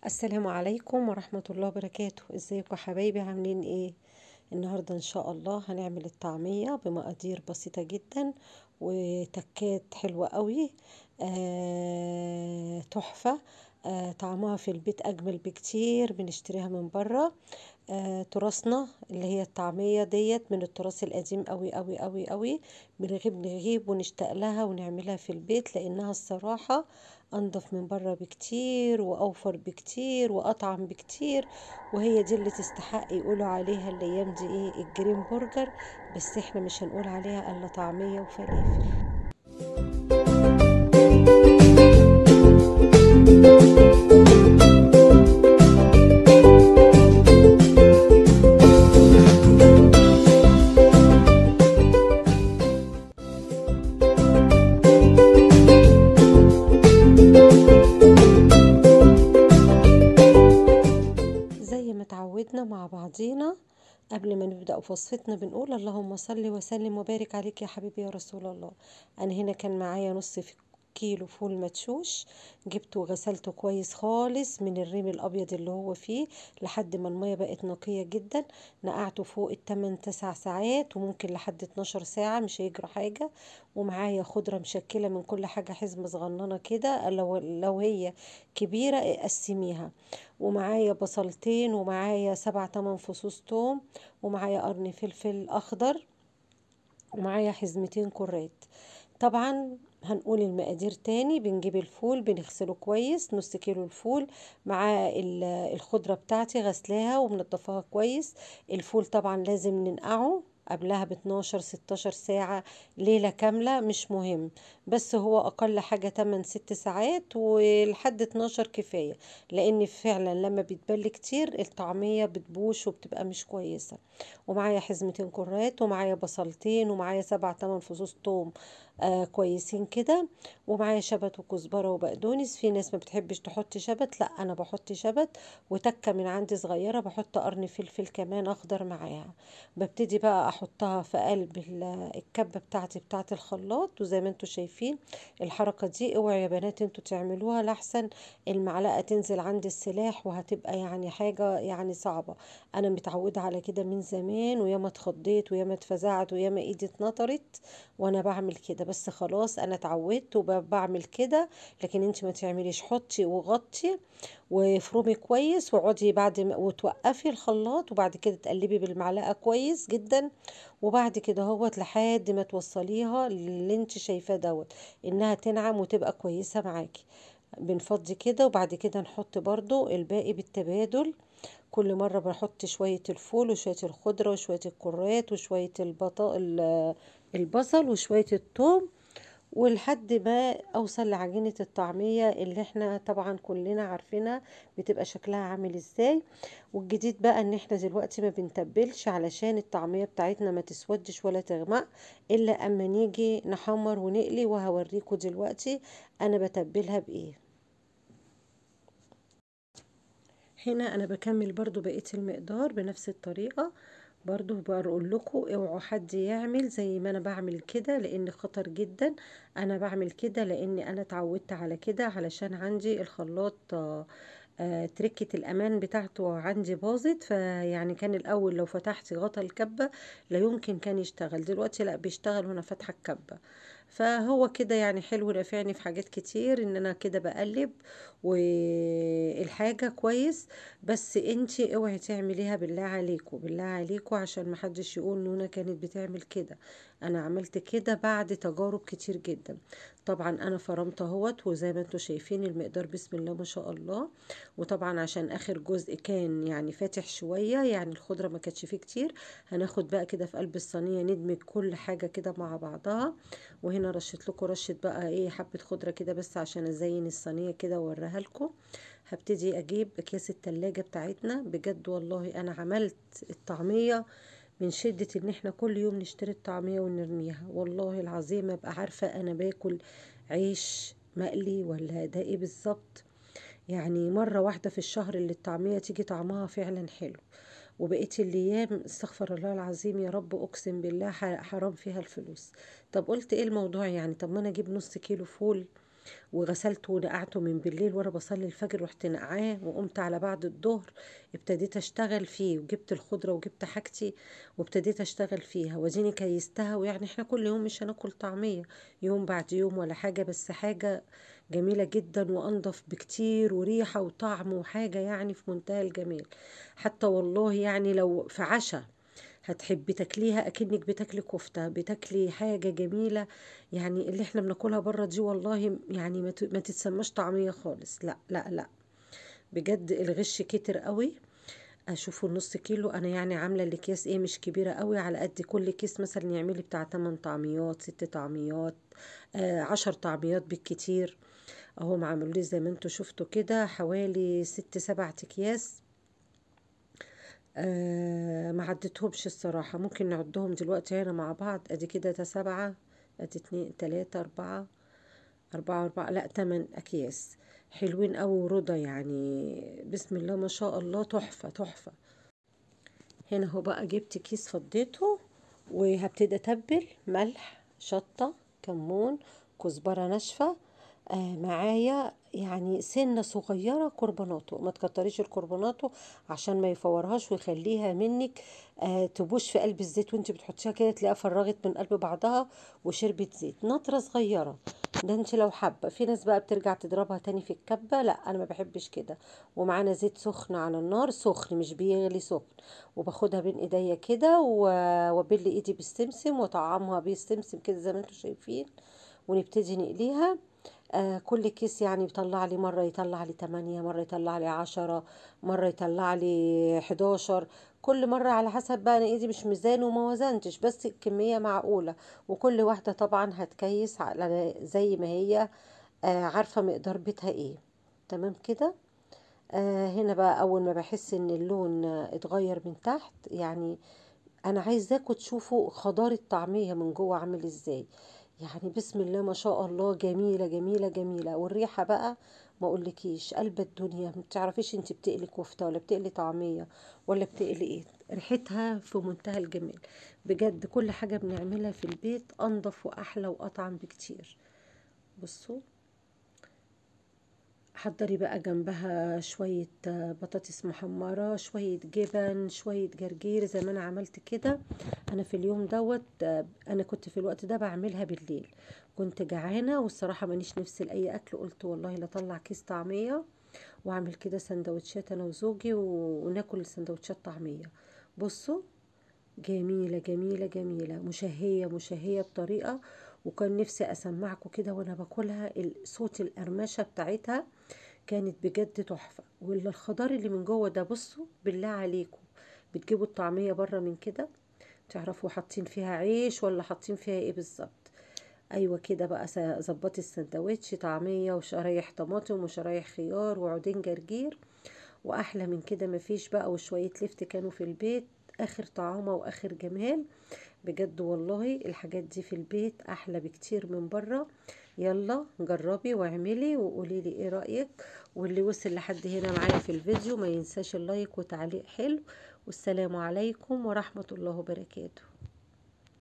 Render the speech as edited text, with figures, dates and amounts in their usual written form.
السلام عليكم ورحمة الله وبركاته. ازيكم يا حبايبي؟ عاملين ايه؟ النهاردة ان شاء الله هنعمل الطعمية بمقادير بسيطة جدا وتكات حلوة قوي. تحفة. طعمها في البيت اجمل بكتير بنشتريها من بره. تراثنا اللي هي الطعمية ديت من التراث القديم قوي قوي قوي قوي. بنغيب ونشتاق لها ونعملها في البيت لانها الصراحة انضف من بره بكتير واوفر بكتير واطعم بكتير. وهي دي اللي تستحق يقولوا عليها الايام دي ايه؟ الجرين برجر. بس احنا مش هنقول عليها الا طعمية وفلافل. زي ما اتعودنا مع بعضينا قبل ما نبدأ وصفتنا بنقول اللهم صل وسلم وبارك عليك يا حبيبي يا رسول الله. انا هنا كان معايا نص كيلو فول مدشوش. جبته وغسلته كويس خالص من الريم الابيض اللي هو فيه لحد ما المية بقت نقية جدا. نقعته فوق التمن 9 ساعات وممكن لحد 12 ساعة، مش هيجرى حاجة. ومعايا خضرة مشكلة من كل حاجة حزمة صغننة كده، لو هي كبيرة اقسميها. ومعايا بصلتين ومعايا 7 8 فصوص توم ومعايا قرن فلفل اخضر ومعايا حزمتين كرات. طبعا هنقول المقادير تاني. بنجيب الفول بنغسله كويس، نص كيلو الفول مع الخضرة بتاعتي غسلاها ومنضفاها كويس. الفول طبعا لازم ننقعه قبلها ب 12 16 ساعة، ليلة كاملة مش مهم. بس هو أقل حاجة 8 6 ساعات ولحد 12 كفاية. لأن فعلا لما بيتبل كتير الطعمية بتبوش وبتبقى مش كويسة. ومعايا حزمتين كرات ومعايا بصلتين ومعايا 7 8 فصوص توم كويسين كده. ومعايا شبت وكزبرة وبقدونس. في ناس ما بتحبش تحط شبت، لا انا بحط شبت. وتكة من عندي صغيرة بحط قرن فلفل كمان اخضر معاها. ببتدي بقى احطها في قلب الكبة بتاعتي بتاعة الخلاط. وزي ما انتوا شايفين الحركة دي اوعوا يا بنات انتوا تعملوها لحسن المعلقة تنزل عند السلاح وهتبقى يعني حاجة يعني صعبة. انا متعودة على كده من زمان، وياما اتخضيت وياما اتفزعت وياما ايدي اتنطرت وانا بعمل كده. بس خلاص انا اتعودت وبعمل كده. لكن انت ما تعمليش، حطي وغطي وفرومي كويس واقعدي بعد ما وتوقفي الخلاط وبعد كده تقلبي بالمعلقه كويس جدا. وبعد كده هوت لحد ما توصليها اللي انت شايفاه دوت انها تنعم وتبقى كويسه معاكي. بنفضي كده وبعد كده نحط برضو الباقي بالتبادل. كل مرة بحط شوية الفول وشوية الخضرة وشوية الكرات وشوية البصل وشوية الثوم، ولحد ما اوصل لعجينة الطعمية اللي احنا طبعا كلنا عارفينها بتبقى شكلها عامل ازاي. والجديد بقى ان احنا دلوقتي ما بنتبلش علشان الطعمية بتاعتنا ما تسودش ولا تغمق الا اما نيجي نحمر ونقلي. وهوريكم دلوقتي انا بتبلها بايه. هنا انا بكمل برضو بقية المقدار بنفس الطريقة. برضو بقول لكم اوعوا حد يعمل زي ما انا بعمل كده لان خطر جدا. انا بعمل كده لان انا اتعودت على كده علشان عندي الخلاط تركة الامان بتاعته عندي باظت. فيعني كان الاول لو فتحت غطا الكبة لا يمكن كان يشتغل. دلوقتي لا بيشتغل وانا فاتحة الكبة. فهو كده يعني حلو، نافعني في حاجات كتير ان انا كده بقلب والحاجة كويس. بس انتي اوعي تعمليها بالله عليكم بالله عليكم عشان محدش يقول نونا كانت بتعمل كده. انا عملت كده بعد تجارب كتير جدا. طبعا انا فرمت اهوت وزي ما انتوا شايفين المقدار بسم الله ما شاء الله. وطبعا عشان اخر جزء كان يعني فاتح شوية، يعني الخضرة ما كانتش فيه كتير. هناخد بقى كده في قلب الصينية ندمج كل حاجة كده مع بعضها. وهنا رشيت لكم رشة بقى ايه حبة خضرة كده بس عشان ازين الصينية كده واوريها لكم. هبتدي اجيب اكياس التلاجة بتاعتنا. بجد والله انا عملت الطعمية من شدة ان احنا كل يوم نشتري الطعمية ونرميها. والله العظيم ابقى عارفة انا باكل عيش مقلي ولا ده ايه بالظبط. يعني مرة واحدة في الشهر اللي الطعمية تيجي طعمها فعلا حلو. وبقيت الايام استغفر الله العظيم يا رب اقسم بالله حرام فيها الفلوس. طب قلت ايه الموضوع يعني؟ طب ما انا اجيب نص كيلو فول وغسلته ونقعته من بالليل وانا بصلي الفجر، رحت نقعاه وقمت على بعد الظهر ابتديت اشتغل فيه، وجبت الخضرة وجبت حاجتي وابتديت اشتغل فيها واديني كيستها. ويعني احنا كل يوم مش هناكل طعمية يوم بعد يوم ولا حاجة، بس حاجة جميلة جدا وانضف بكتير وريحة وطعم وحاجة يعني في منتهى الجمال. حتى والله يعني لو في عشاء هتحبي تاكليها اكنك بتاكلي كفتة، بتاكلي حاجة جميلة. يعني اللي احنا بناكلها بره دي والله يعني ما تتسماش طعمية خالص، لا لا لا، بجد الغش كتر قوي. اشوفه النص كيلو، انا يعني عامله الاكياس ايه مش كبيره قوي، على قد كل كيس مثلا يعملي بتاع 8 طعميات 6 طعميات 10 طعميات بالكتير. اهو معمول لي زي ما انتوا شفتوا كده حوالي 6 7 اكياس. ما عدتهمش الصراحة، ممكن نعدهم دلوقتي هنا مع بعض. ادي كده ده 7، ادي 2 3 4 4 لا 8 اكياس. حلوين اوي ورضا يعني، بسم الله ما شاء الله، تحفة تحفة. هنا هو بقى جبت كيس فضيته وهبتدي اتبل ملح شطة كمون كزبرة ناشفة. معايا يعني سنة صغيرة كربوناتو، ما تكتريش الكربوناتو عشان ما يفورهاش ويخليها منك تبوش في قلب الزيت، وانت بتحطيها كده تلاقيها فرغت من قلب بعضها وشربت زيت. نطرة صغيرة ده انت لو حابة. في ناس بقى بترجع تضربها تاني في الكبة، لا انا ما بحبش كده. ومعانا زيت سخن على النار، سخن مش بيغلي، سخن. وباخدها بين ايديا كده وابل ايدي بالسمسم واطعمها بالسمسم كده زي ما انتم شايفين، ونبتدي نقليها. كل كيس يعني بيطلع لي، مرة يطلع لي 8، مرة يطلع لي 10، مرة يطلع لي 11. كل مرة على حسب بقى، انا ايدي مش ميزان وما وزنتش، بس الكمية معقولة. وكل واحدة طبعا هتكيس على زي ما هي عارفة مقدار بيتها ايه. تمام كده. هنا بقى اول ما بحس ان اللون اتغير من تحت، يعني انا عايزاكم تشوفوا خضار الطعمية من جوه عامل ازاي. يعني بسم الله ما شاء الله، جميلة جميلة جميلة. والريحة بقى ما اقولكيش قلب الدنيا، ما تعرفيش انت بتقلي كفتة ولا بتقلي طعمية ولا بتقلي ايه. ريحتها في منتهى الجمال. بجد كل حاجة بنعملها في البيت انضف واحلى واطعم بكتير. بصوا، حضري بقى جنبها شوية بطاطس محمرة، شوية جبن، شوية جرجير زي ما انا عملت كده. انا في اليوم دوت انا كنت في الوقت ده بعملها بالليل، كنت جعانة والصراحة مانيش نفسي لأي اكل. قلت والله لا اطلع كيس طعمية واعمل كده سندوتشات انا وزوجي وناكل سندوتشات طعمية. بصوا، جميلة جميلة جميلة، مشهية مشهية بطريقة. وكان نفسي اسمعكم كده وانا باكلها صوت القرمشة بتاعتها، كانت بجد تحفة. والخضار اللي من جوه ده، بصوا بالله عليكم، بتجيبوا الطعمية بره من كده تعرفوا حاطين فيها عيش ولا حاطين فيها ايه بالظبط. ايوه كده بقى، ظبطي السندوتش طعمية وشرايح طماطم وشرايح خيار وعودين جرجير، واحلى من كده مفيش بقى. وشوية لفت كانوا في البيت، اخر طعامة واخر جمال. بجد والله الحاجات دي في البيت احلى بكتير من بره. يلا جربي واعملي وقولي لي ايه رأيك. واللي وصل لحد هنا معايا في الفيديو ما ينساش اللايك وتعليق حلو. والسلام عليكم ورحمة الله وبركاته.